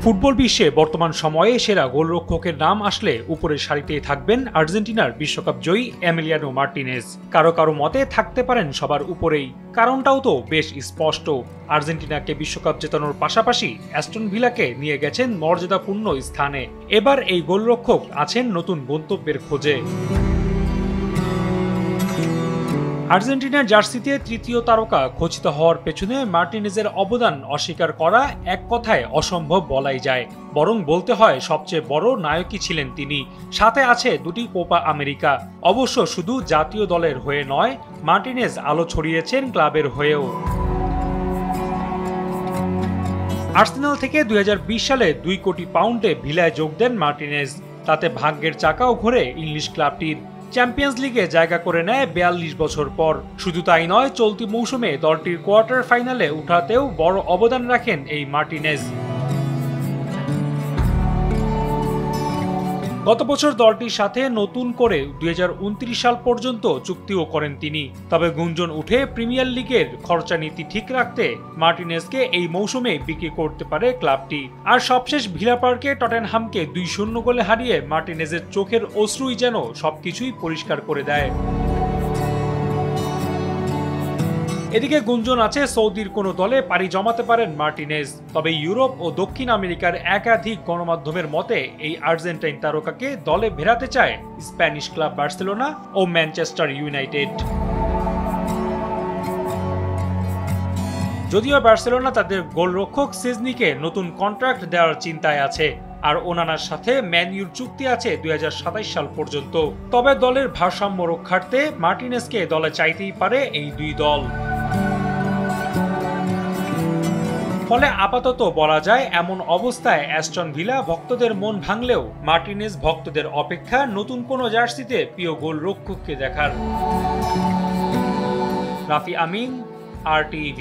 Football বিশ্বে বর্তমান সময়ে সেরা গোলরক্ষকের নাম আসলে উপরের সারিতেই থাকবেন আর্জেন্টিনার বিশ্বকাপ জয়ী এমিলিয়ানো মার্টিনেজ। কারো কারো মতে থাকতে পারেন সবার উপরেই। কারণটাও তো বেশ স্পষ্ট। আর্জেন্টিনাকে বিশ্বকাপ জেতানোর পাশাপাশি অ্যাস্টন ভিলাকে নিয়ে গেছেন মর্যাদাপূর্ণ স্থানে। এবার এই গোলরক্ষক আছেন নতুন গন্তব্যের খোঁজে। আর্জেন্টিনার জার্সিতে তৃতীয় তারকা খচিত হওয়ার পেছনে মার্টিনেজের অবদান অস্বীকার করা এক কথায় অসম্ভব বলাই যায়। বরং বলতে হয় সবচেয়ে বড় নায়কই ছিলেন তিনি। সাথে আছে দুটি কোপা আমেরিকা। অবশ্য শুধু জাতীয় দলের হয়ে নয়, মার্টিনেজ আলো ছড়িয়েছেন ক্লাবের হয়েও। আর্সেনাল থেকে 2020 সালে 2 কোটি পাউন্ডে ভিলায় যোগ দেন মার্টিনেজ। তাতে ভাগ্যের চাকাও ঘোরে ইংলিশ ক্লাবটির। চ্যাম্পিয়ন্স লিগে জায়গা করে নেয় 42 বছর পর। শুধু তাই নয়, চলতি মৌসুমে দলটির কোয়ার্টার ফাইনালে উঠাতেও বড় অবদান রাখেন এই মার্টিনেজ। গত বছর দলটির সাথে নতুন করে 2029 সাল পর্যন্ত চুক্তিও করেন তিনি। তবে গুঞ্জন উঠে প্রিমিয়ার লিগের খরচা নীতি ঠিক রাখতে মার্টিনেজকে এই মৌসুমে বিক্রি করতে পারে ক্লাবটি। আর সবশেষ ভিলা পার্কে টটেনহামকে 2-0 গোলে হারিয়ে মার্টিনেজের চোখের অশ্রুই যেন সবকিছুই পরিষ্কার করে দেয়। এদিকে গুঞ্জন আছে সৌদির কোনো দলে পাড়ি জমাতে পারেন মার্টিনেজ। তবে ইউরোপ ও দক্ষিণ আমেরিকার একাধিক গণমাধ্যমের মতে এই আর্জেন্টাইন তারকাকে দলে ভেড়াতে চায় স্প্যানিশ ক্লাব বার্সেলোনা ও ম্যানচেস্টার ইউনাইটেড। যদিও বার্সেলোনা তাদের গোলরক্ষক সেজনিকে নতুন কন্ট্রাক্ট দেওয়ার চিন্তায় আছে, আর ওনানার সাথে ম্যান ইউর চুক্তি আছে 2027 সাল পর্যন্ত। তবে দলের ভারসাম্য রক্ষার্থে মার্টিনেজকে দলে চাইতেই পারে এই দুই দল। ফলে আপাতত বলা যায়, এমন অবস্থায় অ্যাস্টন ভিলা ভক্তদের মন ভাঙলেও মার্টিনেজ ভক্তদের অপেক্ষা নতুন কোনো জার্সিতে প্রিয় গোলরক্ষককে দেখার। রাফি আমিন, RTV।